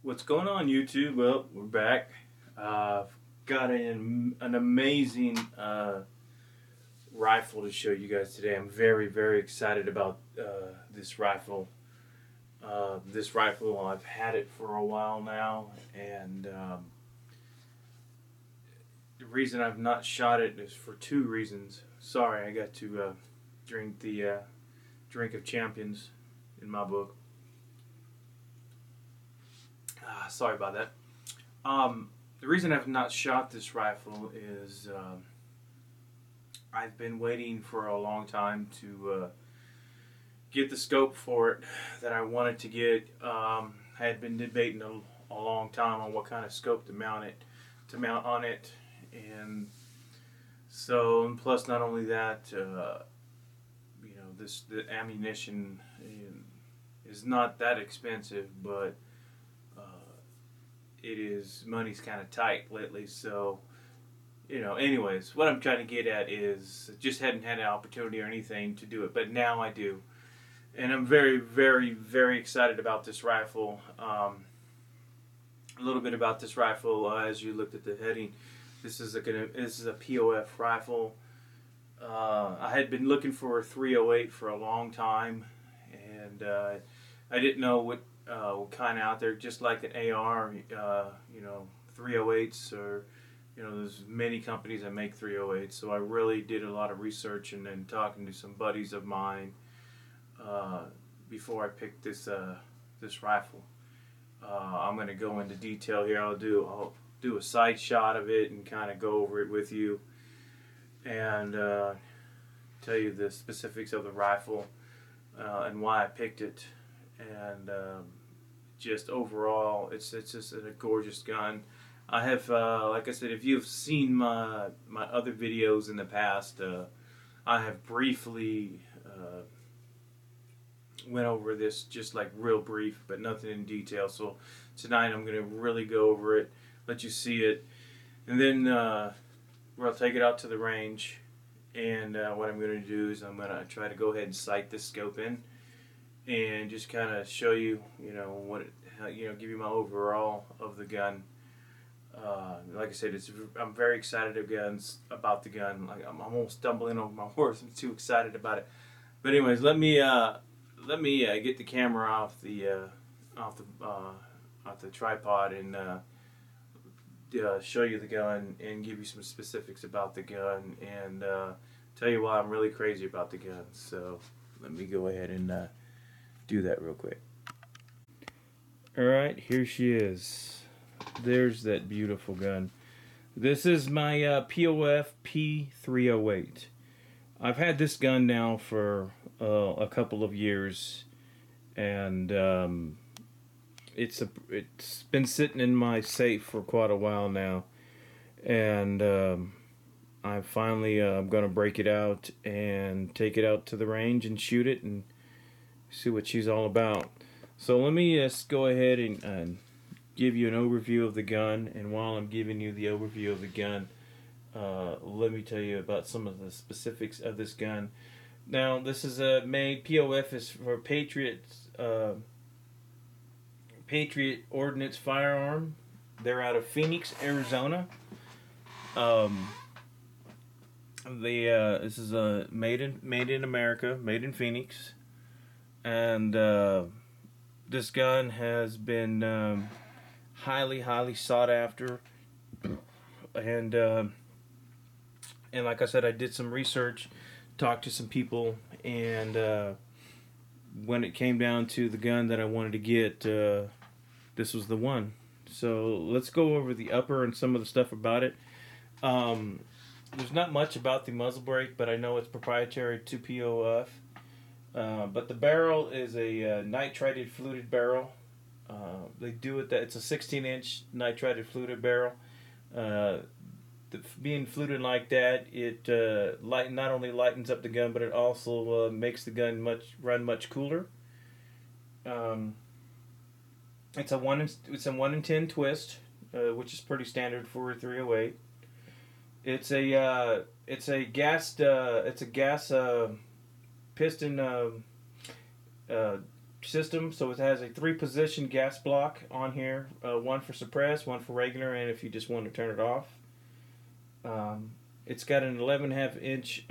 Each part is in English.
What's going on, YouTube? Well, we're back. Got an amazing rifle to show you guys today. I'm very excited about this rifle. This rifle, I've had it for a while now, and the reason I've not shot it is for two reasons. Sorry, I got to drink the drink of champions in my book. Sorry about that. The reason I've not shot this rifle is I've been waiting for a long time to get the scope for it that I wanted to get. I had been debating a long time on what kind of scope to mount on it, and so and plus not only that, the ammunition is not that expensive, but it is money's kind of tight lately. So anyways, what I'm trying to get at is just hadn't had an opportunity or anything to do it, but now I do, and I'm very excited about this rifle. A little bit about this rifle, as you looked at the heading. This is a POF rifle. I had been looking for a 308 for a long time, and I didn't know what kind out there. Just like an AR, 308s, or there's many companies that make 308s. So I really did a lot of research and then talking to some buddies of mine before I picked this rifle. I'm going to go into detail here. I'll do a side shot of it and kind of go over it with you, and tell you the specifics of the rifle and why I picked it, and just overall, it's just a gorgeous gun. I have, like I said, if you've seen my other videos in the past, I have briefly went over this, just like real brief, but nothing in detail. So tonight I'm going to really go over it, let you see it, and then we'll take it out to the range. And what I'm going to do is I'm going to try to go ahead and sight this scope in, and just kind of show you, give you my overall of the gun. Like I said, I'm very excited about the gun. Like I'm almost stumbling over my horse. I'm too excited about it. But anyways, let me get the camera off the tripod and show you the gun and give you some specifics about the gun, and tell you why I'm really crazy about the gun. So let me go ahead and do that real quick. Alright, here she is. There's that beautiful gun. This is my POF P308. I've had this gun now for a couple of years, and it's been sitting in my safe for quite a while now, and I finally I'm gonna break it out and take it out to the range and shoot it and see what she's all about. So let me just go ahead and give you an overview of the gun, and while I'm giving you the overview of the gun, let me tell you about some of the specifics of this gun. Now, this is made, POF is for Patriot Ordnance Firearm. They're out of Phoenix, Arizona. This is made in America, made in Phoenix, and this gun has been highly sought after, and like I said, I did some research, talked to some people, and when it came down to the gun that I wanted to get, this was the one. So let's go over the upper and some of the stuff about it. There's not much about the muzzle brake, but I know it's proprietary to POF. But the barrel is a nitrided fluted barrel. They do it that it's a 16-inch nitrided fluted barrel. Being fluted like that, it not only lightens up the gun, but it also makes the gun run much cooler. It's a 1 in 10 twist, which is pretty standard for a 308. It's a gas piston system, so it has a 3-position gas block on here, one for suppress, one for regular, and if you just want to turn it off. It's got an 11.5-inch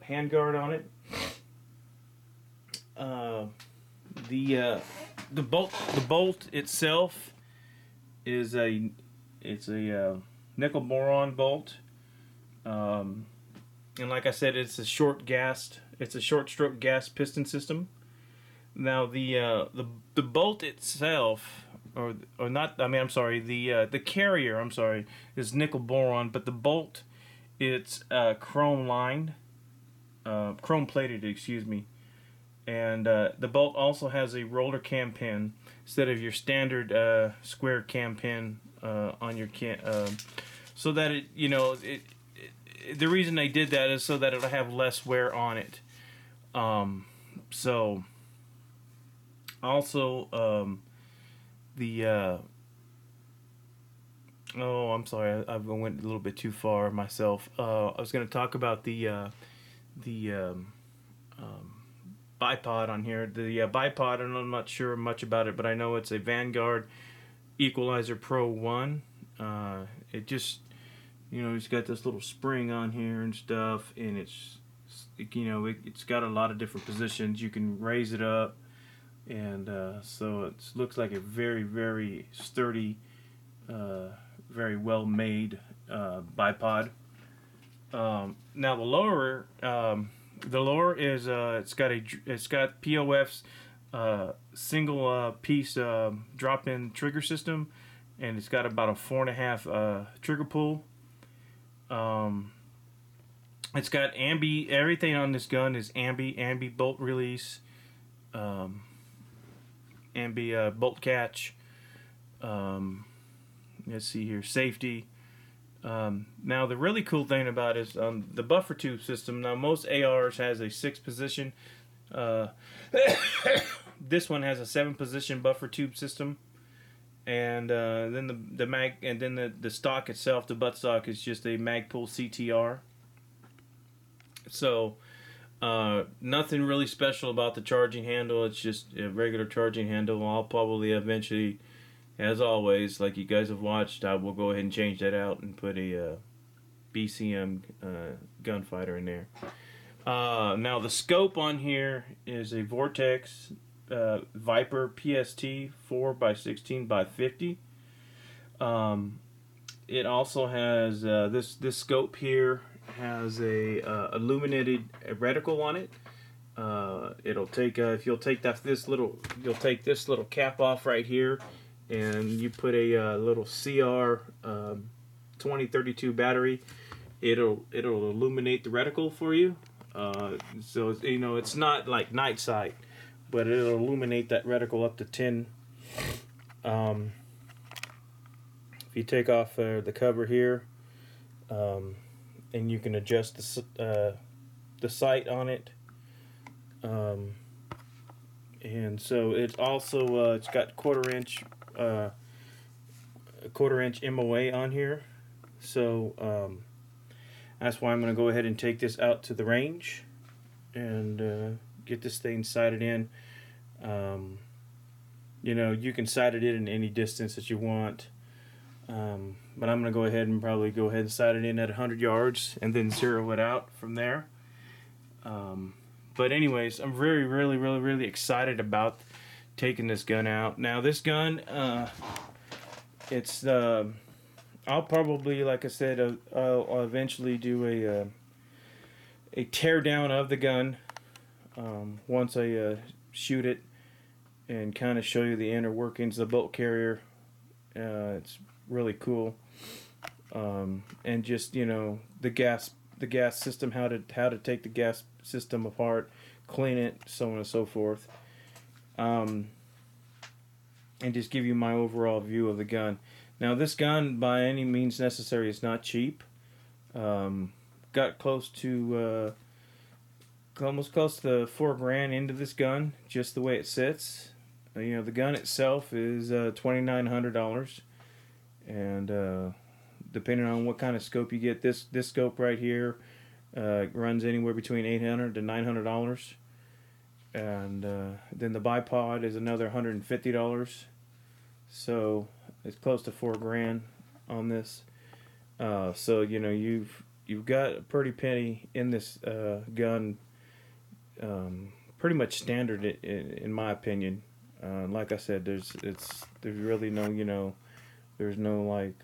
handguard on it. The bolt itself is a nickel boron bolt, and like I said, it's a short stroke gas piston system. Now the bolt itself, or not, I mean, I'm sorry, the carrier, I'm sorry, is nickel boron, but the bolt, it's chrome lined, chrome plated, excuse me, and the bolt also has a roller cam pin instead of your standard square cam pin on your so that the reason they did that is so that it'll have less wear on it. So also oh, I'm sorry, I went a little bit too far myself. I was going to talk about the bipod on here. The bipod, I'm not sure much about it, but I know it's a Vanguard Equalizer Pro 1. It just, it's got this little spring on here and stuff, and it's got a lot of different positions. You can raise it up, and so it looks like a very, very sturdy, very well made bipod. Now the lower is it's got POF's single piece drop-in trigger system, and it's got about a 4.5 trigger pull. It's got ambi. Everything on this gun is ambi bolt release, ambi bolt catch. Let's see here, safety. Now the really cool thing about it is the buffer tube system. Now most ARs has a 6-position. This one has a 7-position buffer tube system, and then the mag, and then the stock itself, the butt stock, is just a Magpul CTR. So nothing really special about the charging handle. It's just a regular charging handle. I'll probably eventually, as always, like you guys have watched, I will go ahead and change that out and put a BCM gunfighter in there. Now the scope on here is a Vortex Viper PST 4x16x50. It also has this scope here has a illuminated reticle on it. It'll take if you'll take this little cap off right here, and you put a little CR 2032 battery, it'll illuminate the reticle for you. So it's not like night sight, but it'll illuminate that reticle up to 10. If you take off the cover here, and you can adjust the sight on it, and so it's also it's got quarter-inch MOA on here. So that's why I'm going to go ahead and take this out to the range and get this thing sighted in. You can sight it in any distance that you want, but I'm going to go ahead and sight it in at 100 yards and then zero it out from there. But anyways, I'm really excited about taking this gun out. Now this gun, it's I'll probably, like I said, I'll eventually do a tear down of the gun once I shoot it and kind of show you the inner workings of the bolt carrier. It's really cool, and just the gas system, how to take the gas system apart, clean it, so on and so forth, and just give you my overall view of the gun. Now this gun, by any means necessary, is not cheap. Got close to almost close to $4,000 into this gun, just the way it sits. The gun itself is $2,900, and depending on what kind of scope you get, this scope right here runs anywhere between $800 to $900. and then the bipod is another $150. So it's close to $4,000 on this. So you know you've got a pretty penny in this gun. Pretty much standard in my opinion. Like I said, there's really no there's no like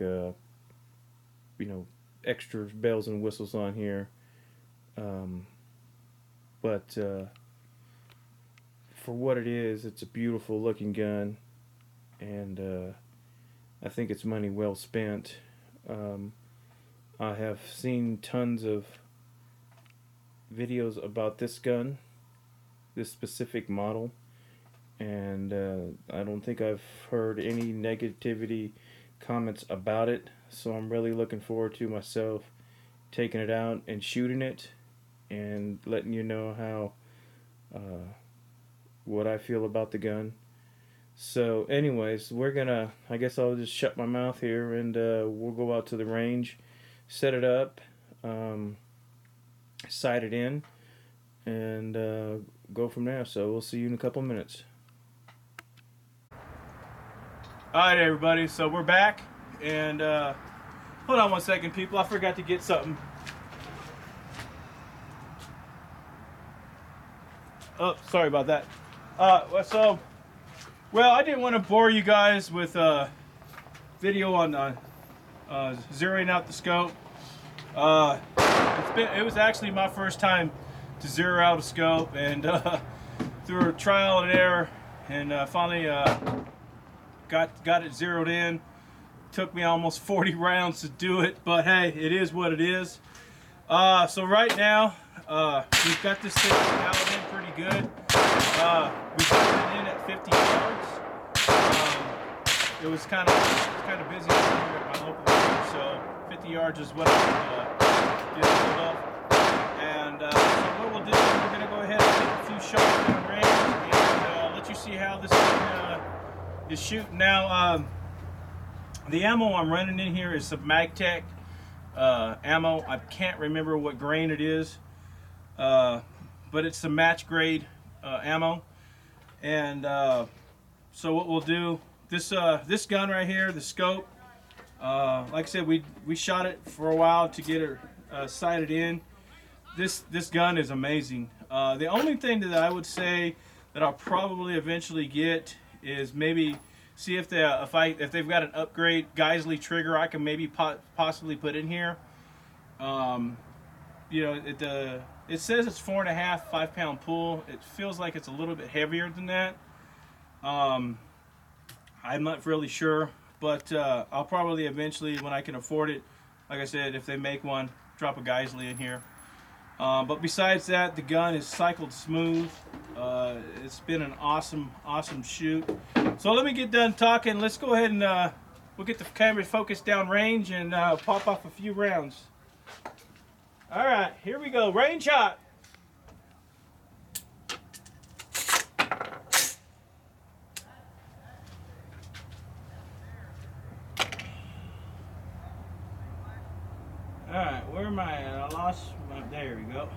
extra bells and whistles on here. But for what it is, it's a beautiful looking gun, and I think it's money well spent. I have seen tons of videos about this gun, this specific model, and I don't think I've heard any negativity comments about it, so I'm really looking forward to myself taking it out and shooting it and letting you know how what I feel about the gun. So anyways, I guess I'll just shut my mouth here, and we'll go out to the range, set it up, sight it in, and go from there. So we'll see you in a couple minutes. Alright everybody, so we're back, and hold on one second people, I forgot to get something. Oh, sorry about that. Well, I didn't want to bore you guys with a video on zeroing out the scope. It was actually my first time to zero out a scope, and through trial and error, and finally got it zeroed in. Took me almost 40 rounds to do it, but hey, it is what it is. So right now, we've got this thing dialed in pretty good. We put it in at 50 yards. It was kind of busy here at my local range, so 50 yards is what I get hold of. And so what we'll do is we're going to go ahead and take a few shots in the range and let you see how this thing is shooting. Now, the ammo I'm running in here is some MagTech ammo. I can't remember what grain it is, but it's some match grade ammo. And so what we'll do, this gun right here, the scope, like I said, we shot it for a while to get it sighted in. This gun is amazing. The only thing that I would say that I'll probably eventually get is maybe see if they've got an upgrade Geisley trigger I can maybe possibly put in here. You know, it says it's 4.5 5-pound pull. It feels like it's a little bit heavier than that. I'm not really sure, but I'll probably eventually, when I can afford it, like I said, if they make one, drop a Geisley in here. But besides that, the gun is cycled smooth. It's been an awesome shoot. So let me get done talking. Let's go ahead and we'll get the camera focused down range and pop off a few rounds. All right, here we go. Range shot. All right, where am I at? I lost my, there we go.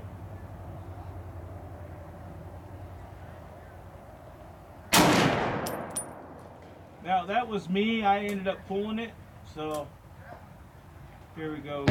Now that was me, I ended up pulling it, so here we go.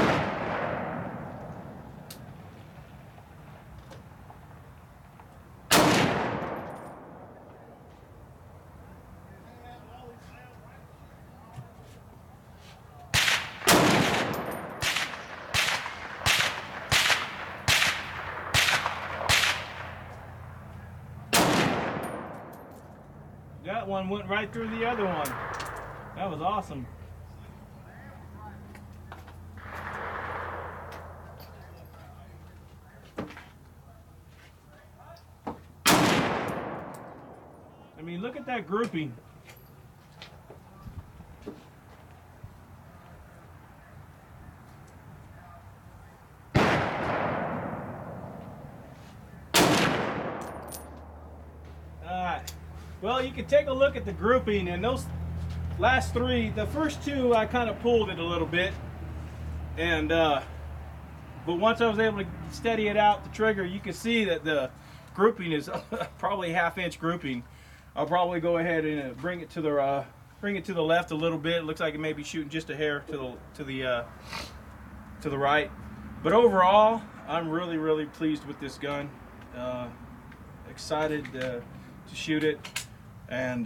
That one went right through the other one. That was awesome. I mean, look at that grouping. Well, you can take a look at the grouping, and those last three, the first two, I kind of pulled it a little bit, and but once I was able to steady it out, the trigger, you can see that the grouping is probably half-inch grouping. I'll probably go ahead and bring it to the left a little bit. It looks like it may be shooting just a hair to the right. But overall, I'm really pleased with this gun. Excited to shoot it. And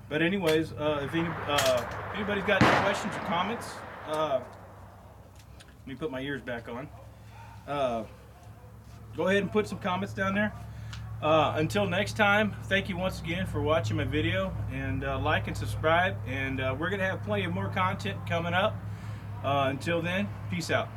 but anyways, if anybody's got any questions or comments, let me put my ears back on. Go ahead and put some comments down there. Until next time, thank you once again for watching my video, and like and subscribe, and we're gonna have plenty of more content coming up. Until then, peace out.